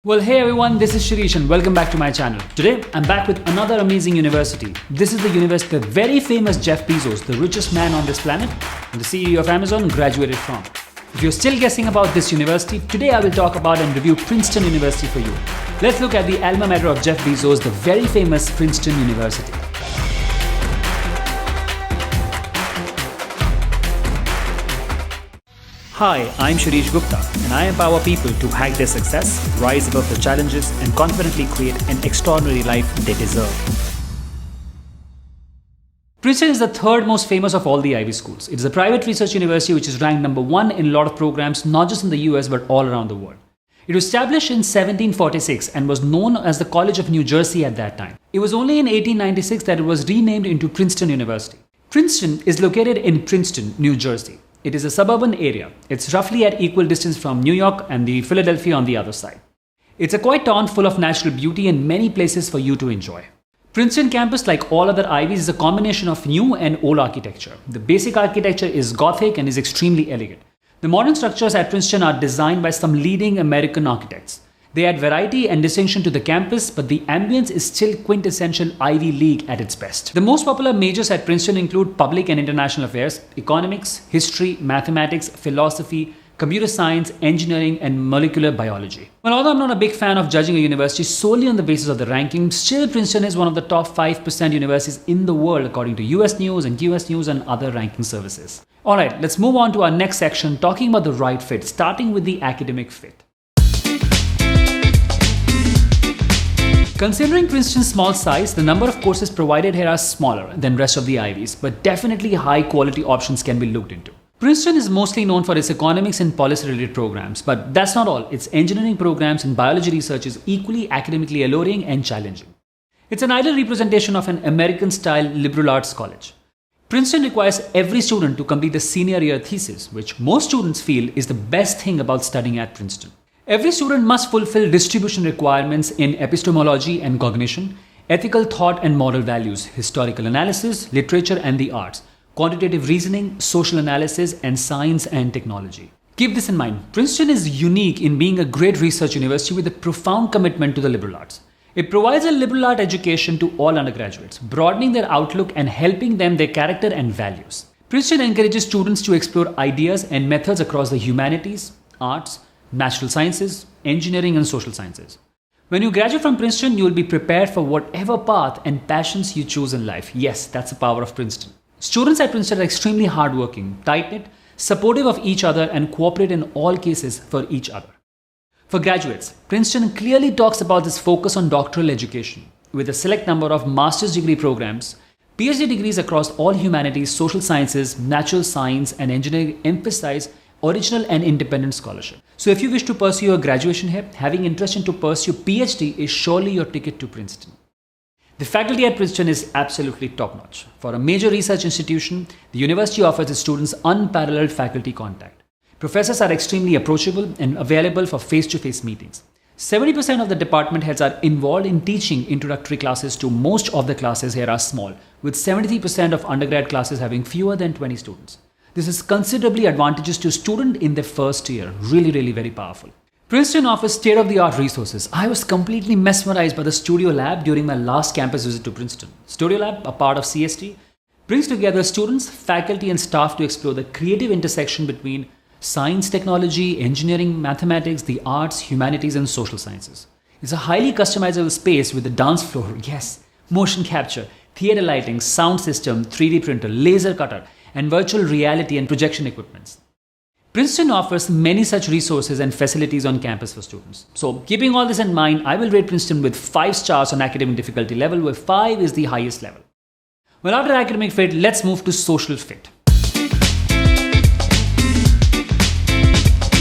Well, hey everyone, this is Shirish and welcome back to my channel. Today, I'm back with another amazing university. This is the university the very famous Jeff Bezos, the richest man on this planet, and the CEO of Amazon, graduated from. If you're still guessing about this university, today I will talk about and review Princeton University for you. Let's look at the alma mater of Jeff Bezos, the very famous Princeton University. Hi, I'm Shirish Gupta, and I empower people to hack their success, rise above the challenges, and confidently create an extraordinary life they deserve. Princeton is the third most famous of all the Ivy schools. It is a private research university which is ranked number one in a lot of programs, not just in the US but all around the world. It was established in 1746 and was known as the College of New Jersey at that time. It was only in 1896 that it was renamed into Princeton University. Princeton is located in Princeton, New Jersey. It is a suburban area. It's roughly at equal distance from New York and the Philadelphia on the other side. It's a quiet town full of natural beauty and many places for you to enjoy. Princeton campus, like all other Ivies, is a combination of new and old architecture. The basic architecture is Gothic and is extremely elegant. The modern structures at Princeton are designed by some leading American architects. They add variety and distinction to the campus, but the ambience is still quintessential Ivy League at its best. The most popular majors at Princeton include public and international affairs, economics, history, mathematics, philosophy, computer science, engineering, and molecular biology. Well, although I'm not a big fan of judging a university solely on the basis of the ranking, still Princeton is one of the top 5% universities in the world according to US News and US News and other ranking services. Alright, let's move on to our next section talking about the right fit, starting with the academic fit. Considering Princeton's small size, the number of courses provided here are smaller than rest of the Ivies, but definitely high quality options can be looked into. Princeton is mostly known for its economics and policy-related programs, but that's not all. Its engineering programs and biology research is equally academically alluring and challenging. It's an ideal representation of an American-style liberal arts college. Princeton requires every student to complete the senior year thesis, which most students feel is the best thing about studying at Princeton. Every student must fulfill distribution requirements in epistemology and cognition, ethical thought and moral values, historical analysis, literature and the arts, quantitative reasoning, social analysis, and science and technology. Keep this in mind, Princeton is unique in being a great research university with a profound commitment to the liberal arts. It provides a liberal art education to all undergraduates, broadening their outlook and helping them their character and values. Princeton encourages students to explore ideas and methods across the humanities, arts, natural sciences, engineering, and social sciences. When you graduate from Princeton, you will be prepared for whatever path and passions you choose in life. Yes, that's the power of Princeton. Students at Princeton are extremely hardworking, tight-knit, supportive of each other, and cooperate in all cases for each other. For graduates, Princeton clearly talks about this focus on doctoral education, with a select number of master's degree programs. PhD degrees across all humanities, social sciences, natural science, and engineering emphasize original and independent scholarship. So if you wish to pursue your graduation here, having interest in to pursue PhD is surely your ticket to Princeton. The faculty at Princeton is absolutely top-notch. For a major research institution, the university offers its students unparalleled faculty contact. Professors are extremely approachable and available for face-to-face meetings. 70% of the department heads are involved in teaching introductory classes to most of the classes here are small, with 73% of undergrad classes having fewer than 20 students. This is considerably advantageous to students in their first year. Really very powerful. Princeton offers state-of-the-art resources. I was completely mesmerized by the Studio Lab during my last campus visit to Princeton. Studio Lab, a part of CST, brings together students, faculty, and staff to explore the creative intersection between science, technology, engineering, mathematics, the arts, humanities, and social sciences. It's a highly customizable space with a dance floor, yes, motion capture, theater lighting, sound system, 3D printer, laser cutter, and virtual reality and projection equipments. Princeton offers many such resources and facilities on campus for students. So keeping all this in mind, I will rate Princeton with 5 stars on academic difficulty level, where 5 is the highest level. Well, after academic fit, let's move to social fit.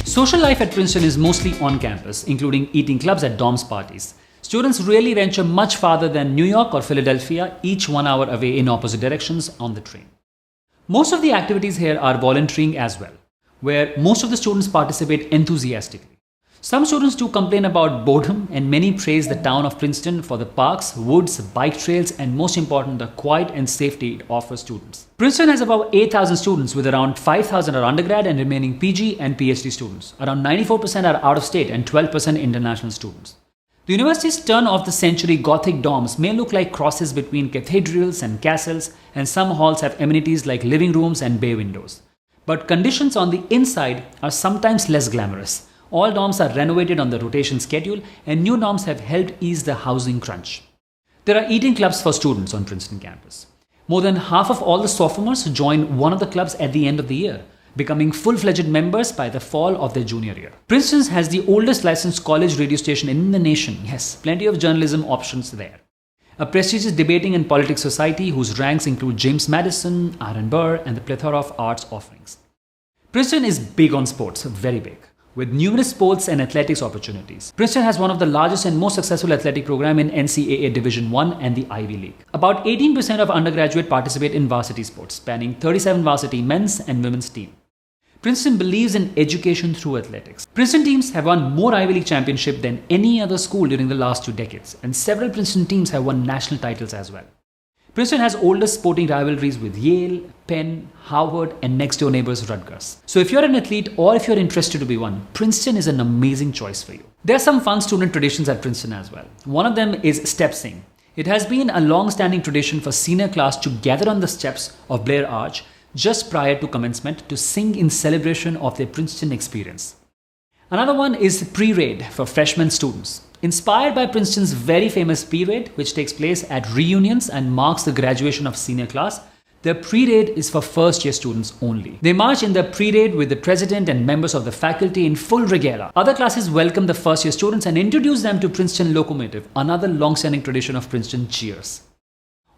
Social life at Princeton is mostly on campus, including eating clubs at dorms parties. Students really venture much farther than New York or Philadelphia, each 1 hour away in opposite directions on the train. Most of the activities here are volunteering as well, where most of the students participate enthusiastically. Some students do complain about boredom, and many praise the town of Princeton for the parks, woods, bike trails, and most important, the quiet and safety it offers students. Princeton has about 8,000 students, with around 5,000 are undergrad and remaining PG and PhD students. Around 94% are out of state and 12% international students. The university's turn-of-the-century Gothic domes may look like crosses between cathedrals and castles, and some halls have amenities like living rooms and bay windows. But conditions on the inside are sometimes less glamorous. All dorms are renovated on the rotation schedule, and new dorms have helped ease the housing crunch. There are eating clubs for students on Princeton campus. More than half of all the sophomores join one of the clubs at the end of the year, becoming full-fledged members by the fall of their junior year. Princeton has the oldest licensed college radio station in the nation. Yes, plenty of journalism options there. A prestigious debating and politics society whose ranks include James Madison, Aaron Burr, and the plethora of arts offerings. Princeton is big on sports, very big, with numerous sports and athletics opportunities. Princeton has one of the largest and most successful athletic program in NCAA Division I and the Ivy League. About 18% of undergraduates participate in varsity sports, spanning 37 varsity men's and women's teams. Princeton believes in education through athletics. Princeton teams have won more Ivy League championships than any other school during the last 2 decades, and several Princeton teams have won national titles as well. Princeton has older sporting rivalries with Yale, Penn, Harvard, and next-door neighbors Rutgers. So if you're an athlete or if you're interested to be one, Princeton is an amazing choice for you. There are some fun student traditions at Princeton as well. One of them is step sing. It has been a long-standing tradition for senior class to gather on the steps of Blair Arch just prior to commencement to sing in celebration of their Princeton experience. Another one is pre-raid for freshman students. Inspired by Princeton's very famous pre-raid, which takes place at reunions and marks the graduation of senior class, the pre-raid is for first-year students only. They march in the pre-raid with the president and members of the faculty in full regalia. Other classes welcome the first-year students and introduce them to Princeton Locomotive, another long-standing tradition of Princeton cheers.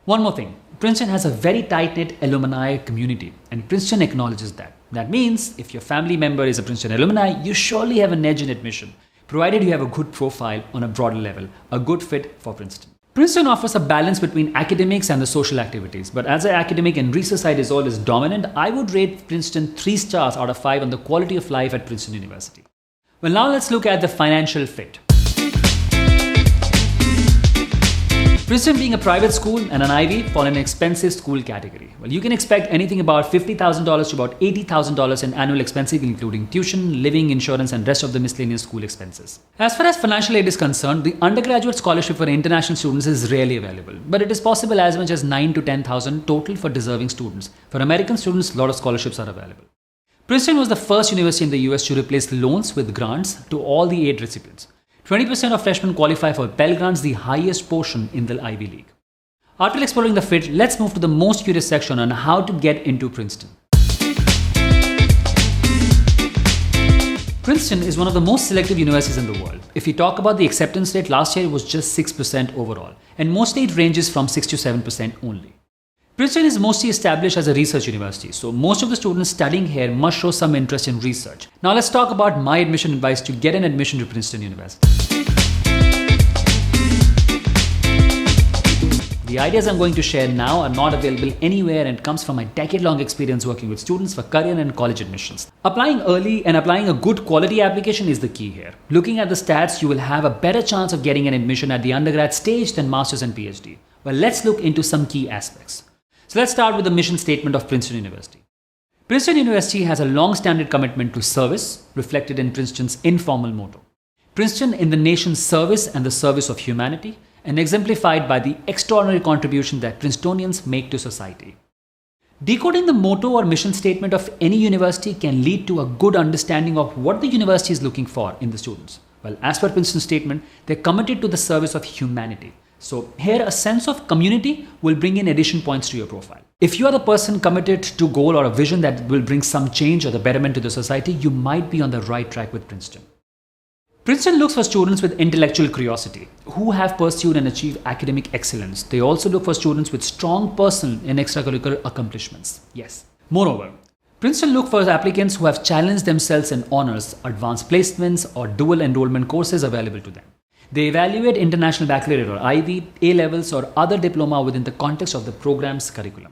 One more thing, Princeton has a very tight-knit alumni community, and Princeton acknowledges that. That means if your family member is a Princeton alumni, you surely have an edge in admission, provided you have a good profile on a broader level, a good fit for Princeton. Princeton offers a balance between academics and the social activities, but as an academic and research side is always dominant, I would rate Princeton 3 stars out of 5 on the quality of life at Princeton University. Well, now let's look at the financial fit. Princeton being a private school and an Ivy fall in an expensive school category. Well, you can expect anything about $50,000 to about $80,000 in annual expenses, including tuition, living, insurance, and rest of the miscellaneous school expenses. As far as financial aid is concerned, the undergraduate scholarship for international students is rarely available, but it is possible as much as $9,000 to $10,000 total for deserving students. For American students, a lot of scholarships are available. Princeton was the first university in the US to replace loans with grants to all the aid recipients. 20% of freshmen qualify for Pell Grants, the highest portion in the Ivy League. After exploring the fit, let's move to the most curious section on how to get into Princeton. Princeton is one of the most selective universities in the world. If we talk about the acceptance rate, last year it was just 6% overall, and mostly it ranges from 6 to 7% only. Princeton is mostly established as a research university, so most of the students studying here must show some interest in research. Now let's talk about my admission advice to get an admission to Princeton University. The ideas I'm going to share now are not available anywhere and comes from my decade-long experience working with students for career and college admissions. Applying early and applying a good quality application is the key here. Looking at the stats, you will have a better chance of getting an admission at the undergrad stage than Masters and PhD. Well, let's look into some key aspects. So let's start with the mission statement of Princeton University. Princeton University has a long-standing commitment to service, reflected in Princeton's informal motto. Princeton in the nation's service and the service of humanity, and exemplified by the extraordinary contribution that Princetonians make to society. Decoding the motto or mission statement of any university can lead to a good understanding of what the university is looking for in the students. Well, as per Princeton's statement, they're committed to the service of humanity. So here a sense of community will bring in addition points to your profile. If you are the person committed to a goal or a vision that will bring some change or the betterment to the society, you might be on the right track with Princeton. Princeton looks for students with intellectual curiosity, who have pursued and achieved academic excellence. They also look for students with strong personal and extracurricular accomplishments. Yes. Moreover, Princeton look for applicants who have challenged themselves in honors, advanced placements, or dual enrollment courses available to them. They evaluate international baccalaureate or Ivy, A-levels, or other diploma within the context of the program's curriculum.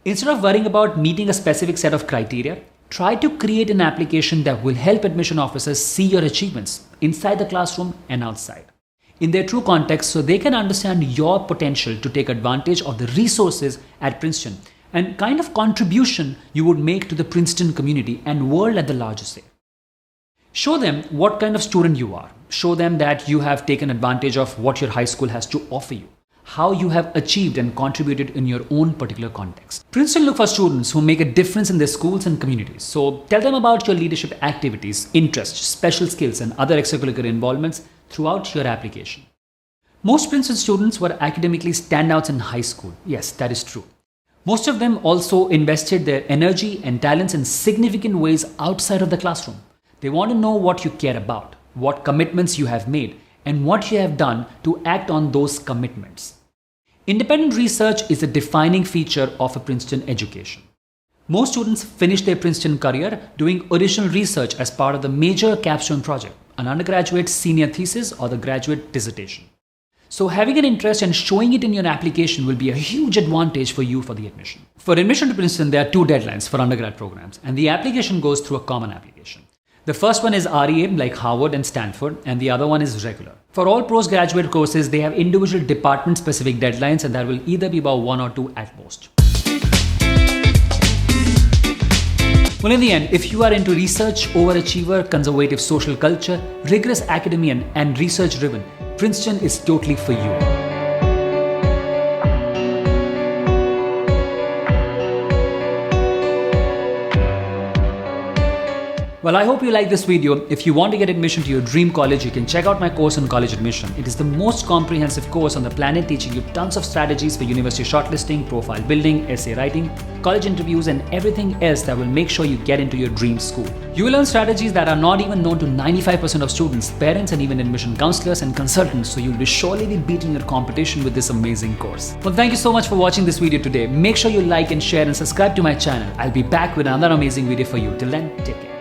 Instead of worrying about meeting a specific set of criteria, Try to create an application that will help admission officers see your achievements inside the classroom and outside, in their true context, so they can understand your potential to take advantage of the resources at Princeton and kind of contribution you would make to the Princeton community and world at the larger scale. Show them what kind of student you are. Show them that you have taken advantage of what your high school has to offer you, how you have achieved and contributed in your own particular context. Princeton look for students who make a difference in their schools and communities. So tell them about your leadership activities, interests, special skills and other extracurricular involvements throughout your application. Most Princeton students were academically standouts in high school. Yes, that is true. Most of them also invested their energy and talents in significant ways outside of the classroom. They want to know what you care about, what commitments you have made, and what you have done to act on those commitments. Independent research is a defining feature of a Princeton education. Most students finish their Princeton career doing original research as part of the major capstone project, an undergraduate senior thesis or the graduate dissertation. So having an interest and showing it in your application will be a huge advantage for you for the admission. For admission to Princeton, there are two deadlines for undergrad programs, and the application goes through a common application. The first one is REA like Harvard and Stanford, and the other one is regular. For all postgraduate courses, they have individual department-specific deadlines, and that will either be about 1 or 2 at most. Well, in the end, if you are into research, overachiever, conservative social culture, rigorous academia and research-driven, Princeton is totally for you. Well, I hope you like this video. If you want to get admission to your dream college, you can check out my course on college admission. It is the most comprehensive course on the planet, teaching you tons of strategies for university shortlisting, profile building, essay writing, college interviews, and everything else that will make sure you get into your dream school. You will learn strategies that are not even known to 95% of students, parents, and even admission counselors and consultants, so you'll be surely be beating your competition with this amazing course. Well, thank you so much for watching this video today. Make sure you like and share and subscribe to my channel. I'll be back with another amazing video for you. Till then, take care.